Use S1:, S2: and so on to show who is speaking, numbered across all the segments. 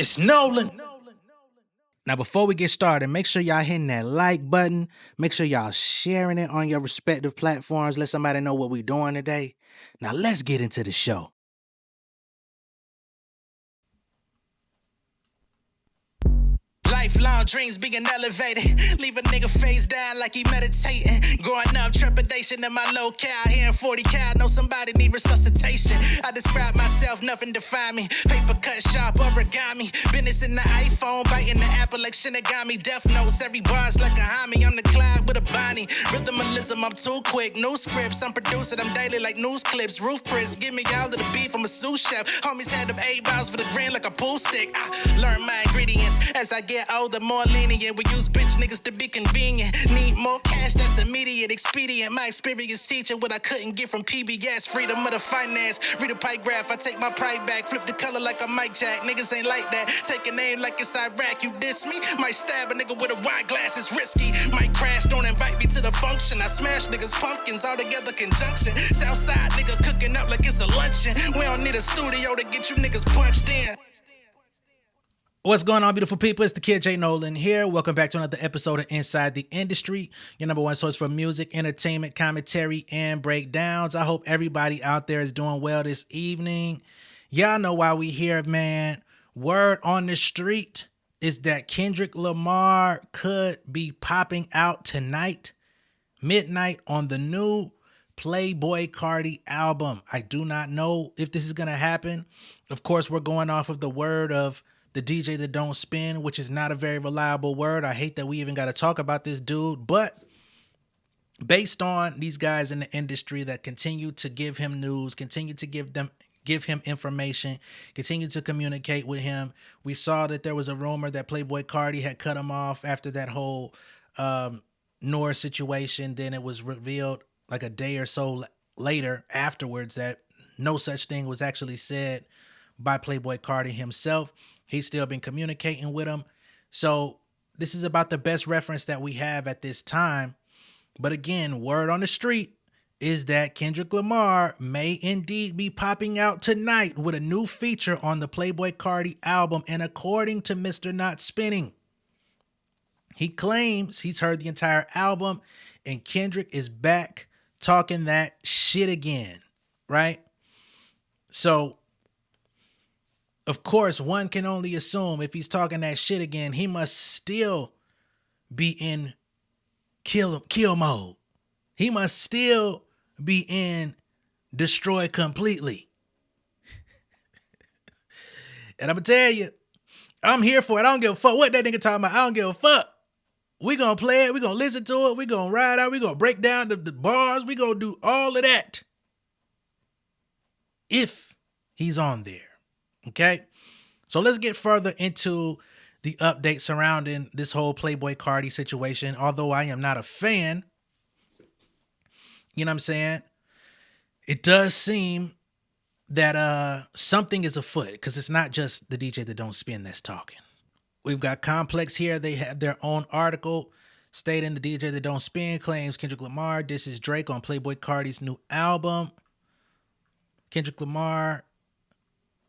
S1: It's Nolan. Now, before we get started, make sure y'all hitting that like button. Make sure y'all sharing it on your respective platforms. Let somebody know what we're doing today. Now, let's get into the show. Lifelong dreams being elevated. Leave a nigga face down like he meditating. Growing up, trepidation in my locale. Hearing 40 cal, know somebody need resuscitation. I describe myself, nothing define me. Paper cut sharp, origami. Business in the iPhone, biting the apple like Shinigami. Death notes, every bar's like a homie. I'm the Clyde with a Bonnie. Rhythmalism, I'm too quick. New scripts, I'm producing them daily like news clips. Roof Chris, give me all of the beef, I'm a sous chef. Homies had them 8 balls for the green like a pool stick. I learn my ingredients as I get older, more lenient. We use bitch niggas to be convenient. Need more cash, that's immediate, expedient. My experience teaching what I couldn't get from PBS. Freedom of the finance, read a pie graph, I take my pride back. Flip the color like a Mike Jack, niggas ain't like that. Take a name like it's Iraq, you diss me? Might stab a nigga with a wine glass, it's risky. Might crash, don't invite me to the function. I smash niggas pumpkins, all together conjunction. Southside nigga cooking up like it's a luncheon. We don't need a studio to get you niggas punched in. What's going on, beautiful people? It's the kid J Nolan here. Welcome back to another episode of Inside the Industry, your number one source for music, entertainment, commentary, and breakdowns. I hope everybody out there is doing well this evening. Y'all know why we here, man. Word on the street is that Kendrick Lamar could be popping out tonight, midnight, on the new Playboi Carti album. I do not know if this is going to happen. Of course, we're going off of the word of the DJ that don't spin, which is not a very reliable word. I hate that we even got to talk about this dude, but based on these guys in the industry that continue to give him news, continue to give him information, continue to communicate with him. We saw that there was a rumor that Playboi Carti had cut him off after that whole Nora situation. Then it was revealed like a day or so later afterwards that no such thing was actually said by Playboi Carti himself. He's still been communicating with him. So this is about the best reference that we have at this time. But again, word on the street is that Kendrick Lamar may indeed be popping out tonight with a new feature on the Playboi Carti album. And according to Mr. Not Spinning, he claims he's heard the entire album and Kendrick is back talking that shit again, right? So of course, one can only assume if he's talking that shit again, he must still be in kill mode. He must still be in destroy completely. And I'm going to tell you, I'm here for it. I don't give a fuck what that nigga talking about. I don't give a fuck. We going to play it. We going to listen to it. We going to ride out. We going to break down the bars. We going to do all of that if he's on there. Okay, so let's get further into the update surrounding this whole Playboi Carti situation. Although I am not a fan, you know what I'm saying? It does seem that something is afoot because it's not just the DJ that don't spin that's talking. We've got Complex here. They have their own article stating the DJ that don't spin claims Kendrick Lamar disses Drake on Playboi Carti's new album. Kendrick Lamar,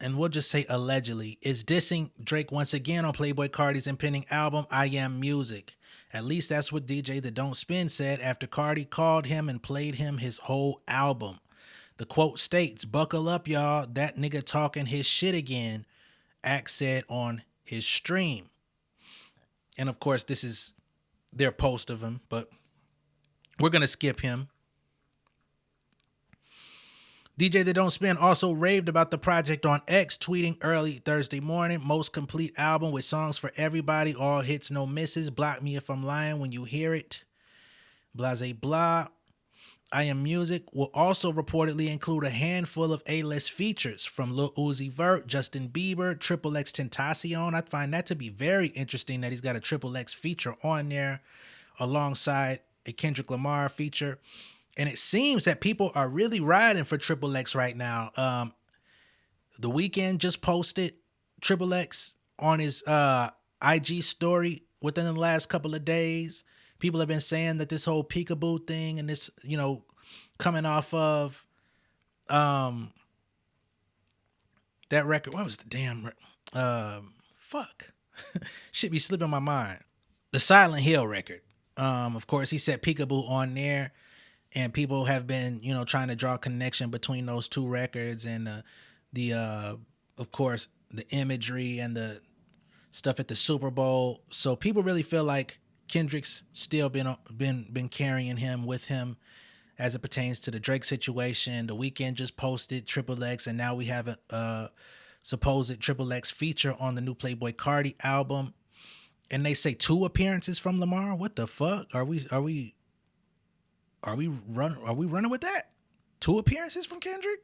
S1: and we'll just say allegedly, is dissing Drake once again on Playboi Carti's impending album, I Am Music. At least that's what DJ that don't spin said after Carti called him and played him his whole album. The quote states, "Buckle up, y'all, that nigga talking his shit again," Axe said on his stream. And of course, this is their post of him, but we're going to skip him. DJ That Don't Spin also raved about the project on X, tweeting early Thursday morning, "Most complete album with songs for everybody, all hits, no misses. Block me if I'm lying when you hear it. Blase blah. I Am Music will also reportedly include a handful of A-list features from Lil Uzi Vert, Justin Bieber, Triple X Tentacion. I find that to be very interesting that he's got a Triple X feature on there alongside a Kendrick Lamar feature. And it seems that people are really riding for Triple X right now. The Weeknd just posted Triple X on his IG story within the last couple of days. People have been saying that this whole peekaboo thing and this, you know, coming off of that record. What was the damn fuck? Shit be slipping my mind. The Silent Hill record. Of course, he said Peekaboo on there, and people have been, trying to draw a connection between those two records and of course, the imagery and the stuff at the Super Bowl. So people really feel like Kendrick's still been carrying him with him as it pertains to the Drake situation. The Weeknd just posted Triple X, and now we have a supposed Triple X feature on the new Playboi Carti album. And they say 2 appearances from Lamar. What the fuck? Are we running with that? 2 appearances from Kendrick?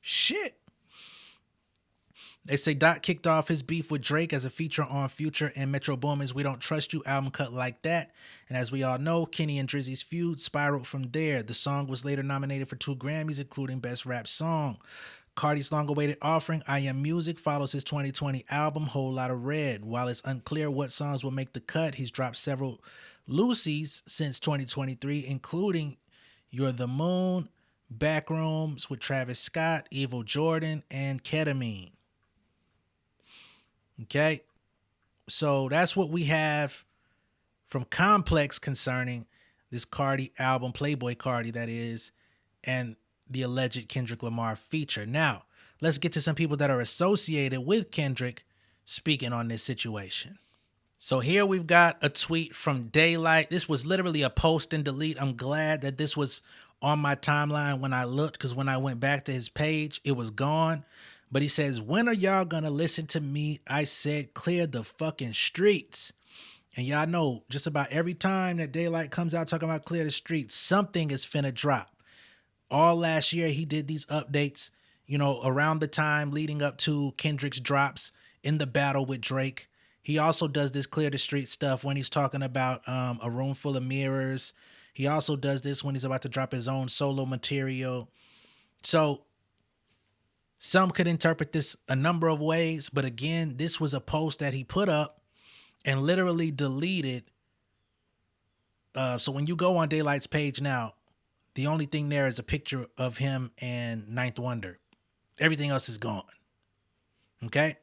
S1: Shit. They say Dot kicked off his beef with Drake as a feature on Future and Metro Boomin's We Don't Trust You album cut like that. And as we all know, Kenny and Drizzy's feud spiraled from there. The song was later nominated for 2 Grammys, including Best Rap Song. Cardi's long-awaited offering, I Am Music, follows his 2020 album, Whole Lotta Red. While it's unclear what songs will make the cut, he's dropped several loosies since 2023, including You're the Moon, Backrooms with Travis Scott, Evil Jordan, and Ketamine. Okay, so that's what we have from Complex concerning this Cardi album, Playboi Carti, that is, and the alleged Kendrick Lamar feature. Now, let's get to some people that are associated with Kendrick speaking on this situation. So here we've got a tweet from Daylyt. This was literally a post and delete. I'm glad that this was on my timeline when I looked, because when I went back to his page, it was gone. But he says, when are y'all gonna listen to me? I said clear the fucking streets. And y'all know just about every time that Daylyt comes out talking about clear the streets, something is finna drop. All last year, he did these updates, around the time leading up to Kendrick's drops in the battle with Drake. He also does this clear the street stuff when he's talking about A Room Full of Mirrors. He also does this when he's about to drop his own solo material. So some could interpret this a number of ways, but again, this was a post that he put up and literally deleted. So when you go on Daylyt's page now, the only thing there is a picture of him and Ninth Wonder. Everything else is gone. Okay?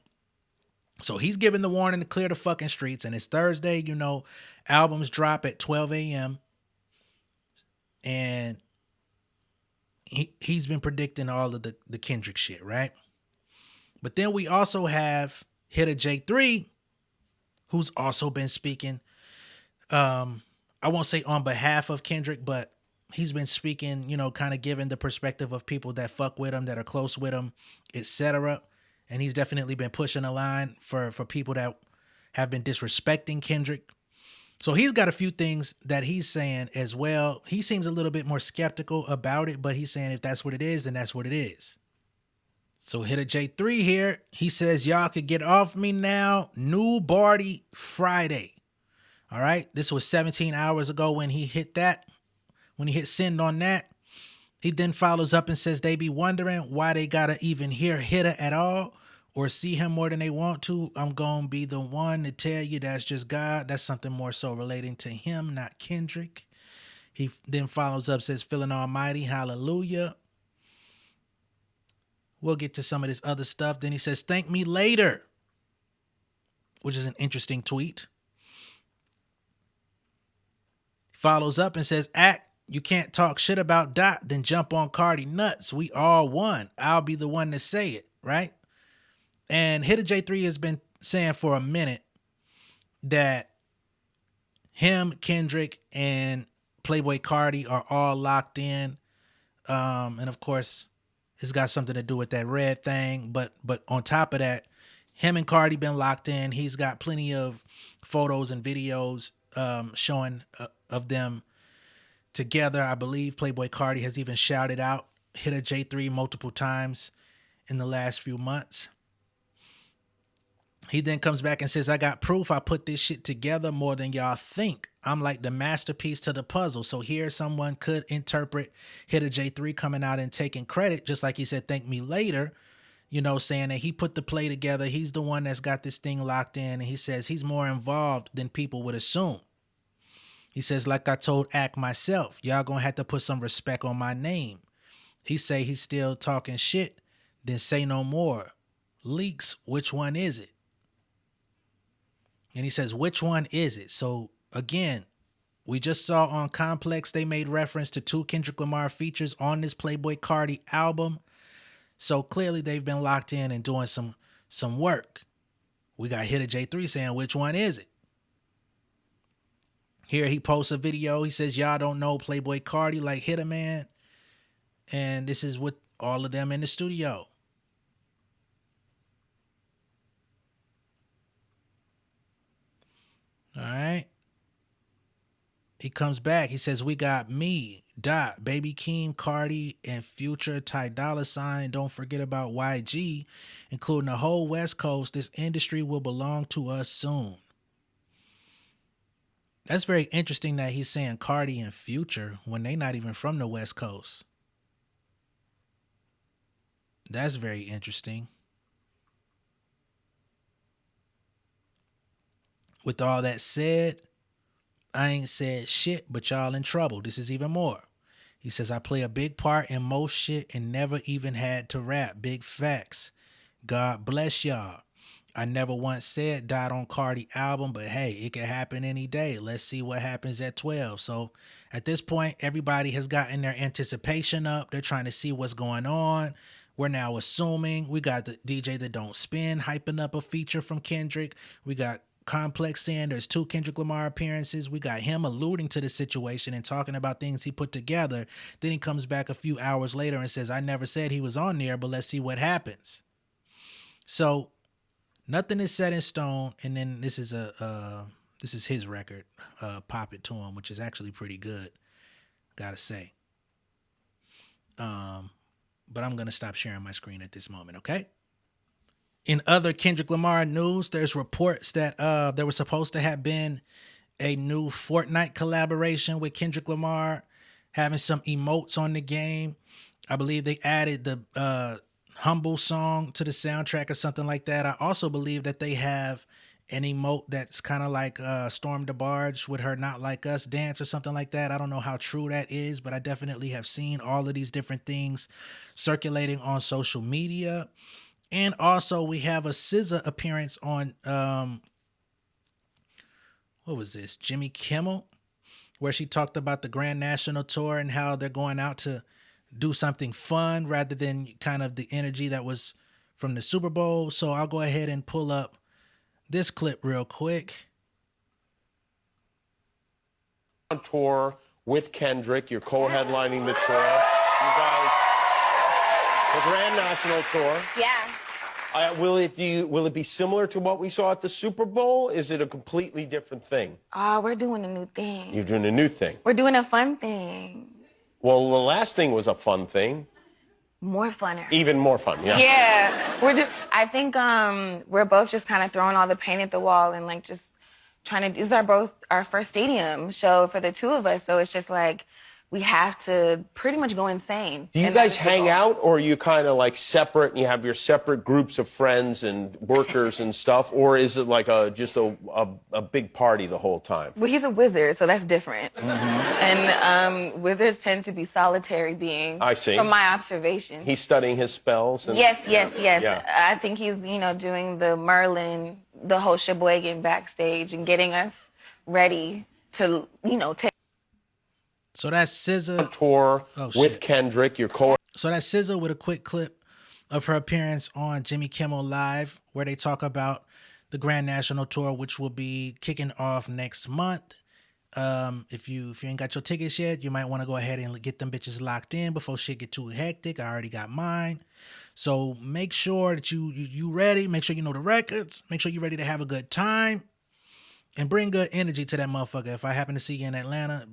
S1: So he's giving the warning to clear the fucking streets, and it's Thursday, albums drop at 12 a.m. And he's been predicting all of the Kendrick shit, right? But then we also have Hitta J3, who's also been speaking. I won't say on behalf of Kendrick, but he's been speaking, kind of giving the perspective of people that fuck with him, that are close with him, etc. And he's definitely been pushing a line for people that have been disrespecting Kendrick. So he's got a few things that he's saying as well. He seems a little bit more skeptical about it, but he's saying if that's what it is, then that's what it is. So Hitta J3 here, he says, y'all could get off me now. New Barty Friday. All right. This was 17 hours ago when he hit that. When he hit send on that. He then follows up and says they be wondering why they gotta even hear Hitta at all or see him more than they want to. I'm gonna be the one to tell you that's just God. That's something more so relating to him, not Kendrick. He then follows up, says, feeling almighty, hallelujah. We'll get to some of this other stuff. Then he says, thank me later, which is an interesting tweet. Follows up and says, you can't talk shit about Dot, then jump on Cardi nuts. We all won. I'll be the one to say it, right? And Hitta J3 has been saying for a minute that him, Kendrick, and Playboi Carti are all locked in. And of course, it's got something to do with that red thing. But on top of that, him and Cardi been locked in. He's got plenty of photos and videos showing of them together. I believe Playboi Carti has even shouted out Hitta J3 multiple times in the last few months. He then comes back and says, I got proof I put this shit together more than y'all think. I'm like the masterpiece to the puzzle. So here someone could interpret Hitta J3 coming out and taking credit, just like he said, thank me later, saying that he put the play together. He's the one that's got this thing locked in. And he says he's more involved than people would assume. He says, like I told Act myself, y'all gonna have to put some respect on my name. He say he's still talking shit, then say no more. Leaks, which one is it? And he says, which one is it? So again, we just saw on Complex, they made reference to 2 Kendrick Lamar features on this Playboi Carti album. So clearly they've been locked in and doing some work. We got Hitta J3 saying, which one is it? Here he posts a video. He says, y'all don't know Playboi Carti like Hitta, man. And this is with all of them in the studio. All right. He comes back. He says, we got me, Dot, Baby Keem, Cardi, and Future, Ty Dolla $ign. Don't forget about YG, including the whole West Coast. This industry will belong to us soon. That's very interesting that he's saying Cardi and Future when they not even from the West Coast. That's very interesting. With all that said, I ain't said shit, but y'all in trouble. This is even more. He says, I play a big part in most shit and never even had to rap. Big facts. God bless y'all. I never once said Dot on Cardi album, but hey, it could happen any day. Let's see what happens at 12. So at this point, everybody has gotten their anticipation up. They're trying to see what's going on. We're now assuming. We got the DJ That Don't Spin hyping up a feature from Kendrick. We got Complex saying there's 2 Kendrick Lamar appearances. We got him alluding to the situation and talking about things he put together. Then he comes back a few hours later and says, I never said he was on there, but let's see what happens. So nothing is set in stone. And then this is his record, Pop It To Him, which is actually pretty good, gotta say. But I'm gonna stop sharing my screen at this moment, okay? In other Kendrick Lamar news, there's reports that there was supposed to have been a new Fortnite collaboration with Kendrick Lamar, having some emotes on the game. I believe they added the Humble song to the soundtrack or something like that. I also believe that they have an emote that's kind of like Storm the Barge with her Not Like Us dance or something like that. I don't know how true that is, but I definitely have seen all of these different things circulating on social media. And also we have a SZA appearance on, what was this? Jimmy Kimmel, where she talked about the Grand National Tour and how they're going out to do something fun rather than kind of the energy that was from the Super Bowl. So I'll go ahead and pull up this clip real quick.
S2: On tour with Kendrick, you're co-headlining the tour. You guys, the Grand National Tour.
S3: Yeah.
S2: Will it be similar to what we saw at the Super Bowl? Is it a completely different thing?
S3: We're doing a new thing.
S2: You're doing a new thing.
S3: We're doing a fun thing.
S2: Well, the last thing was a fun thing.
S3: More funner.
S2: Even more fun, yeah.
S3: Yeah. I think we're both just kind of throwing all the paint at the wall and like just trying to. This is our first stadium show for the two of us, so it's just like we have to pretty much go insane.
S2: Do you guys hang out, or are you kind of like separate and you have your separate groups of friends and workers and stuff, or is it like just a big party the whole time?
S3: Well, he's a wizard, so that's different. Mm-hmm. And wizards tend to be solitary beings.
S2: I see.
S3: From my observation.
S2: He's studying his spells. And,
S3: yes.
S2: Yeah.
S3: I think he's, doing the Merlin, the whole sheboygan backstage and getting us ready to, take.
S1: So that's SZA
S2: tour with Kendrick.
S1: So that's SZA with a quick clip of her appearance on Jimmy Kimmel Live, where they talk about the Grand National Tour, which will be kicking off next month. If you ain't got your tickets yet, you might want to go ahead and get them bitches locked in before shit get too hectic. I already got mine. So make sure that you ready. Make sure you know the records. Make sure you're ready to have a good time. And bring good energy to that motherfucker. If I happen to see you in Atlanta,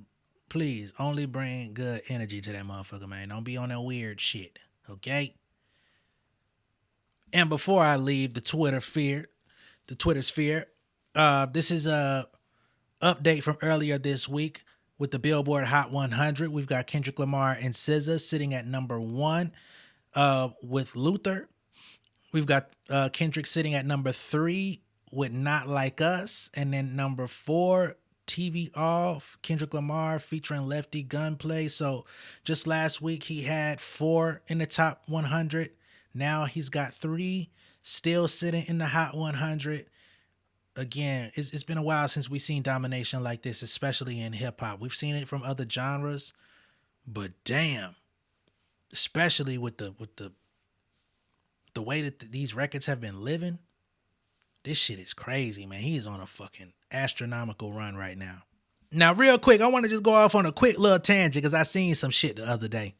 S1: please only bring good energy to that motherfucker, man. Don't be on that weird shit, okay? And before I leave the Twitter sphere, this is a update from earlier this week with the Billboard Hot 100. We've got Kendrick Lamar and SZA sitting at number 1 with Luther. We've got Kendrick sitting at number 3 with Not Like Us, and then number 4, TV Off, Kendrick Lamar featuring Lefty Gunplay. So just last week he had 4 in the top 100. Now he's got 3 still sitting in the Hot 100.
S4: again, it's been a while since we've seen domination like this, especially in hip hop. We've seen it from other genres, but damn, especially with the way that these records have been living, this shit is crazy, man. He's on a fucking astronomical run right now. Now, real quick, I want to just go off on a quick little tangent because I seen some shit the other day.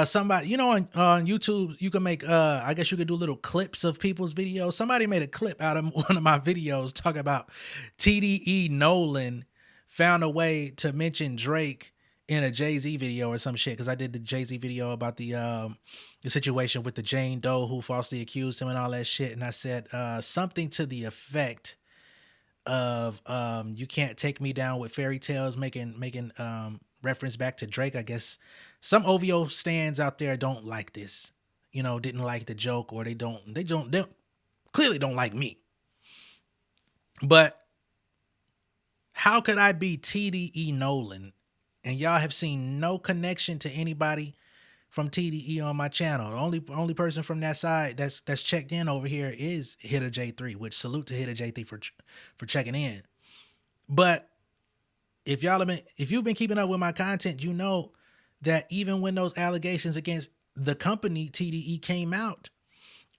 S4: Somebody, on YouTube, you can make, I guess you could do little clips of people's videos. Somebody made a clip out of one of my videos talking about TDE Nolan found a way to mention Drake in a Jay-Z video or some shit. Because I did the Jay-Z video about the situation with the Jane Doe who falsely accused him and all that shit. And I said something to the effect of you can't take me down with fairy tales, making reference back to Drake. I guess some OVO stands out there don't like this, didn't like the joke, or they clearly don't like me. But how could I be TDE Nolan and y'all have seen no connection to anybody from TDE on my channel? The only person from that side that's checked in over here is Hitta J3, which salute to Hitta J3 for checking in. But if you've been keeping up with my content, you know that even when those allegations against the company TDE came out,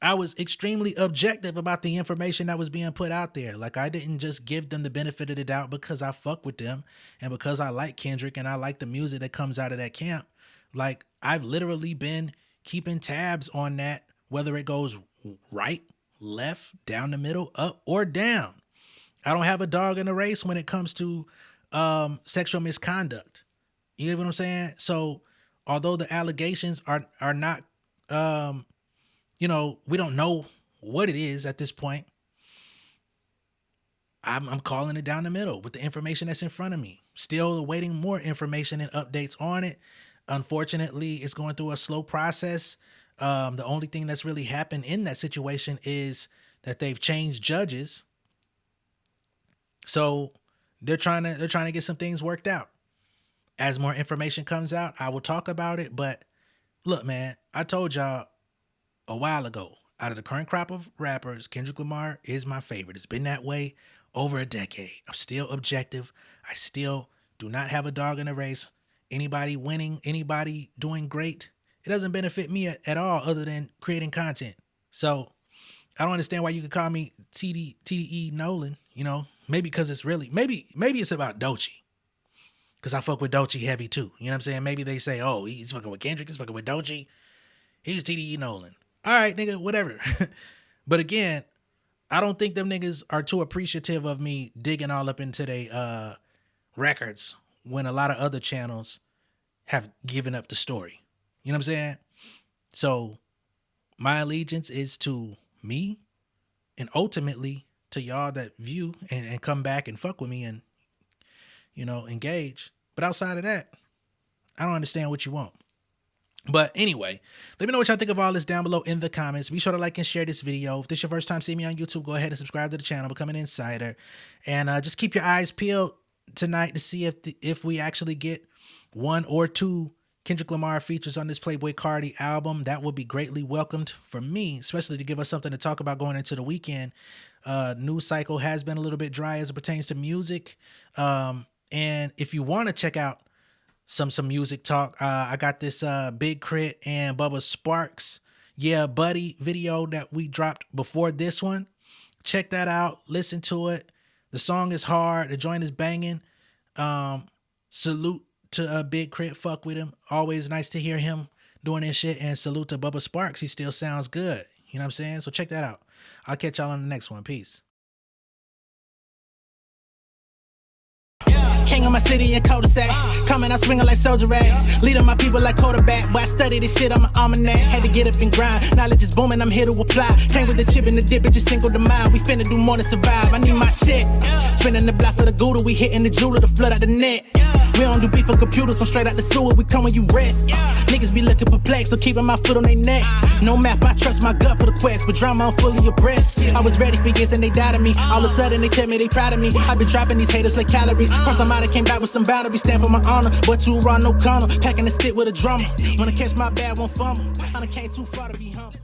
S4: I was extremely objective about the information that was being put out there. Like, I didn't just give them the benefit of the doubt because I fuck with them and because I like Kendrick and I like the music that comes out of that camp. Like, I've literally been keeping tabs on that, whether it goes right, left, down the middle, up, or down. I don't have a dog in the race when it comes to sexual misconduct. You know what I'm saying? So although the allegations are not, we don't know what it is at this point, I'm calling it down the middle with the information that's in front of me. Still awaiting more information and updates on it. Unfortunately, it's going through a slow process. The only thing that's really happened in that situation is that they've changed judges. So they're trying to get some things worked out. As more information comes out, I will talk about it. But look, man, I told y'all a while ago, out of the current crop of rappers, Kendrick Lamar is my favorite. It's been that way over a decade. I'm still objective. I still do not have a dog in the race. Anybody winning, anybody doing great, it doesn't benefit me at all other than creating content. So I don't understand why you could call me TDE Nolan, maybe because it's really, maybe it's about Doechii. Because I fuck with Doechii heavy too. You know what I'm saying? Maybe they say, oh, he's fucking with Kendrick, he's fucking with Doechii. He's TDE Nolan. All right, nigga, whatever. But again, I don't think them niggas are too appreciative of me digging all up into their records when a lot of other channels have given up the story. You know what I'm saying? So my allegiance is to me and ultimately to y'all that view and come back and fuck with me and, engage. But outside of that, I don't understand what you want. But anyway, let me know what y'all think of all this down below in the comments. Be sure to like and share this video. If this is your first time seeing me on YouTube, go ahead and subscribe to the channel, become an insider. And just keep your eyes peeled tonight to see if we actually get one or two Kendrick Lamar features on this Playboi Carti album. That would be greatly welcomed for me, especially to give us something to talk about going into the weekend. News cycle has been a little bit dry as it pertains to music. And if you want to check out some music talk, I got this Big Crit and Bubba Sparks Yeah Buddy video that we dropped before this one. Check that out. Listen to it. The song is hard. The joint is banging. Salute to Big Crit. Fuck with him. Always nice to hear him doing this shit. And salute to Bubba Sparks. He still sounds good. You know what I'm saying? So check that out. I'll catch y'all on the next one. Peace.
S1: King of my city and cul-de-sac. Coming out swinging like soldier rags. Leading my people like quarterback. But I study this shit, I'm an almanac. Had to get up and grind. Knowledge is booming, I'm here to apply. Came with the chip and the dip, it just single the mind. We finna do more than survive. I need my check. Spinning the block for the Gouda. We hitting the jeweler to flood out the net. We don't do beef for computers, I'm straight out the sewer. We come when you rest. Niggas be looking perplexed, so keeping my foot on their neck. No map, I trust my gut for the quest. But drama, I'm fully abreast. I was ready for years and they doubted me. All of a sudden they tell me they proud of me. I've been dropping these haters like calories. Cross them out, I came back with some boundaries. Stand for my honor, but you run no corner. Packing the stick with a drummer. Wanna catch my bad, won't fumble. I done came too far to be humble.